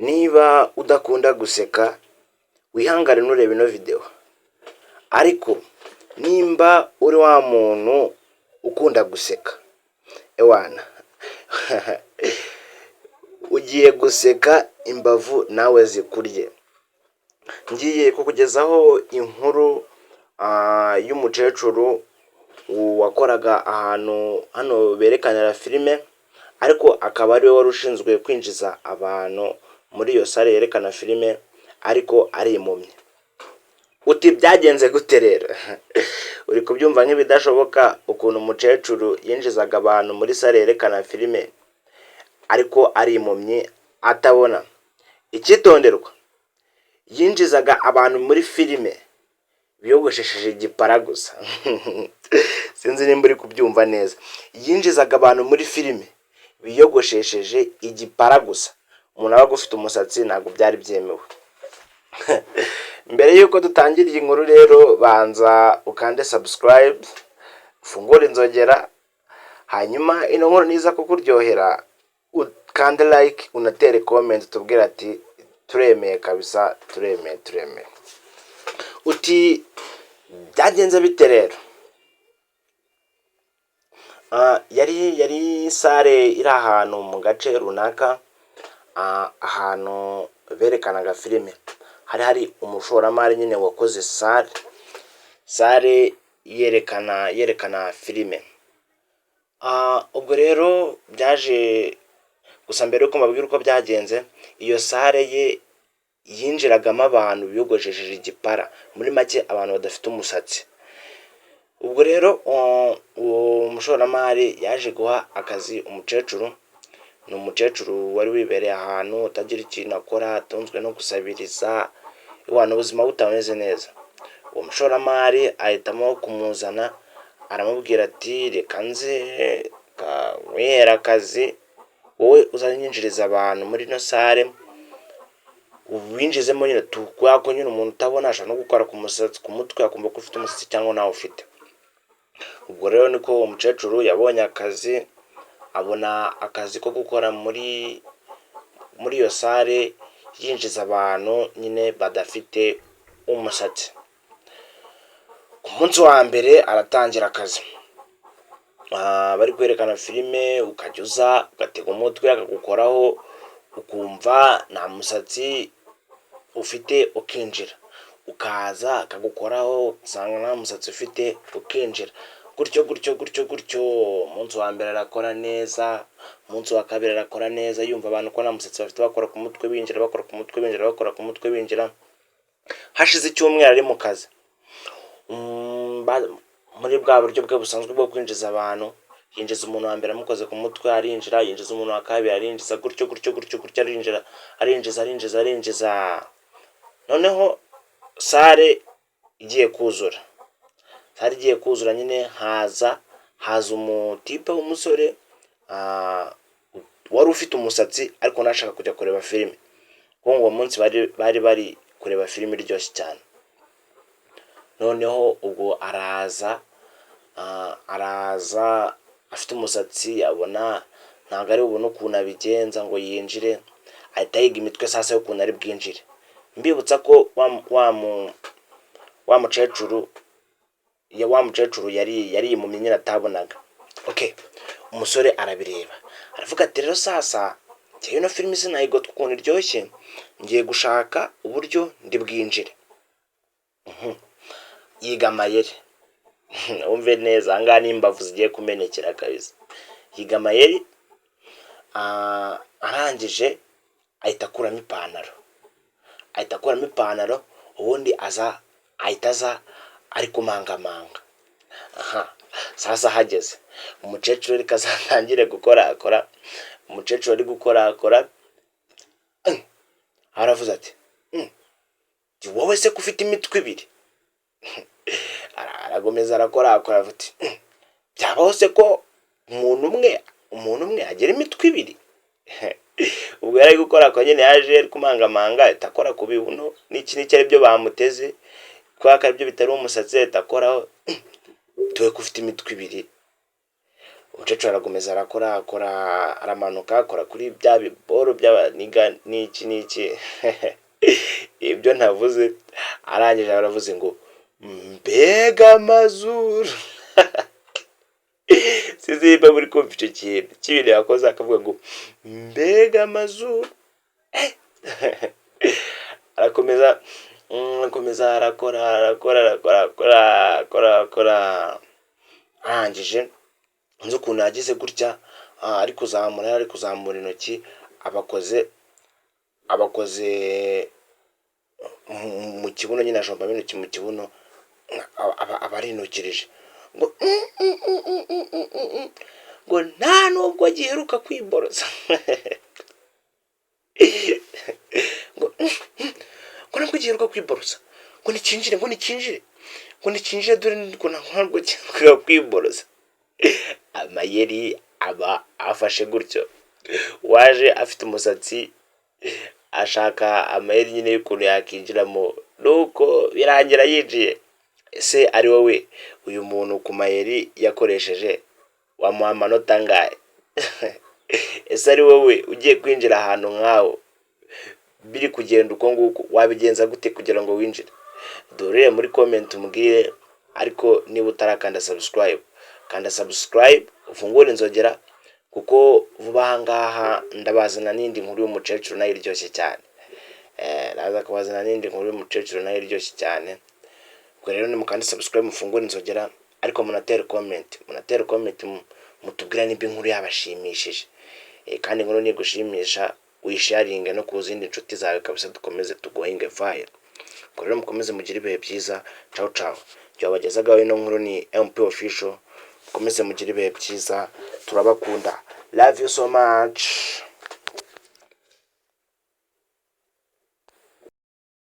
Niba udakunda guseka wihangane nurebe ino video, ariko nimba uri wa muntu ukunda guseka ewana ugiye guseka imbavu nawe zikurye. Ngiye kukugezaho inkuru y'umukecuru wakoraga ahantu hano berekanira filime, ariko akaba ari we wari ushinzwe kwinjiza abantu muri iyo sale yerekana filime, ariko ari impumyi. Uti byagenze gute rero? Uri kubyumva nk'ibidashoboka ukuntu umukecuru yinjizaga abantu muri sale yerekana filime ariko ari impumyi atabona. Icyitonderwa, yinjizaga abantu muri filime biyogoshesheje igipara gusa. Sinzi nimba uri kubyumva neza. Yinjizaga abantu muri filime biyogoshesheje igipara gusa. Umuntu aba ufite umusatsi ntabwo byari byemewe. Mbere yuko dutangira iyi nkuru rero, banza ukande subscribe, ufungure inzogera, hanyuma ino nkuru niza kukuryohera ukande like, unatere comment tubwira ati turemeye kabisa, turemeye. Uti byagenze bite rero? Yari sale iri ahantu mu gace runaka, ahantu berekanaga filime. Hari umushoramari nyine wakoze sale yerekana filime. Ubwo rero byaje gusa, mbere yuko mbabwira uko byagenze, iyo sale ye yinjiragamo abantu biyogoshesheje igipara, muri make abantu badafite umusatsi. Ubwo rero uwo mushoramari yaje guha akazi umukecuru. Ni umukecuru wari wibereye ahantu utagira ikintu akora, atunzwe no gusabiriza, ubuzima butameze neza. Uwo mushoramari ahitamo kumuzana, aramubwira ati reka nze wihera akazi, wowe uzanyinjiriza abantu muri ino sale, winjizemo nyine tukwako nyine umuntu utabona ashaka no gukora ku musatsi, ku mutwe akumva ko ufite umusatsi cyangwa nawe ufite. Ubwo rero niko uwo mukecuru yabonye akazi, abona akazi ko gukora muri iyo sale yinjiza abantu nyine badafite umusatsi. Ku munsi wa mbere aratangira akazi. Bari kwerekana filime, ukajya uza ugatega umutwe akagukoraho, ukumva nta musatsi ufite ukinjira, ukaza akagukoraho usanga nta musatsi ufite ukinjira, gutyo. Umunsi wa mbere arakora neza, umunsi wa kabiri arakora neza, yumva abantu ko nta musatsi bafite, bakora ku mutwe binjira, bakora ku mutwe binjira, bakora ku mutwe binjira. Hashize icyumweru ari mu kazi, muri bwa buryo bwe busanzwe bwo kwinjiza abantu, yinjiza umuntu wa mbere amukoze ku mutwe arinjira, yinjiza umuntu wa kabiri arinjiza, gutyo arinjiza. Noneho sale igiye kuzura nyine, haza umutipe w'umusore wari ufite umusatsi ariko nashaka kujya kureba filime, kuko uwo munsi bari kureba filime iryoshye cyane. Noneho ubwo araza afite umusatsi, abona ntabwo ari bubone ukuntu abigenza ngo yinjire, ahita yiga imitwe sasa y'ukuntu ari bwinjire. Mbibutsa ko wa mukecuru yari impumyi nyine atabonaga. Umusore arabireba, aravuga ati rero sasa njyewe ino filime sinayigota ukuntu iryoshye, ngiye gushaka uburyo ndi bwinjire. Yiga amayeri. Umve neza, ahangaha n'imbavu zigiye kumenekera kabisa. Yiga amayeri, arangije ahita akuramo ipantaro, ubundi ahita aza ari kumangamanga. Sasa hageze umukecuru reka azatangire gukorakora. Umukecuru ari gukorakora, aravuze ati wowe se ko ufite imitwe ibiri? Aragomeza arakorakora, avuga ati byabaho se ko umuntu umwe agira imitwe ibiri? Ubwo yari gukorakora nyine, yaje ari kumangamanga, ahita akora ku bibuno n'iki ari byo bamuteze, kubera ko ari byo bitari umusatsi, ahita akoraho tuwe ko ufite imitwe ibiri. umukecuru arakomeza aramanuka akora kuri bya biboro by'abaniga n'iki ibyo ntavuze, arangije aravuze ngo mbega amazuru sinzi niba muri kumva icyo kintu cy'ibintu yakoze, akavuga ngo mbega amazuru arakomeza arakora arangije nzi ukuntu yagize gutya, ari kuzamura intoki, abakoze mu kibuno, nyine ajombamo intoki mu kibuno, abarinukirije ngo nta nubwo giheruka kwiboroza ngo ntabwo giheruka kwiboroza, ngo nikinjire dore ntabwo giheruka kwiboroza. Amayeri aba afashe gutyo, waje afite umusatsi ashaka amayeri nyine y'ukuntu yakinjiramo, nuko birangira yinjiye. Ese ari wowe uyu muntu ku mayeri yakoresheje wamuha amanota angahe? Ese ari wowe ugiye kwinjira ahantu nk'aho biri kugenda uko nguko, wabigenza gute kugira ngo winjire? Dore muri comment umbwire, ariko niba utarakanda subscribe, kanda subscribe ufungure inzogera, kuko vuba aha ngaha ndabazana n'indi nkuru y'umukecuru nayo iryoshye cyane. Naza kubazana n'indi nkuru y'umukecuru nayo iryoshye cyane. Ubwo rero nimukanda subscribe mufungure inzogera, ariko munatere comment mutubwira niba inkuru yabashimishije. Kandi inkuru nigushimisha wisharinge no ku zindi nshuti zawe kabisa, dukomeze tugohinge fire. Ubwo rero mukomeze mugire ibihe byiza. Ciao ciao. Byabagezagaho ino nkuru ni MP Official. Mukomeze mugire ibihe byiza, turabakunda. Love you so much.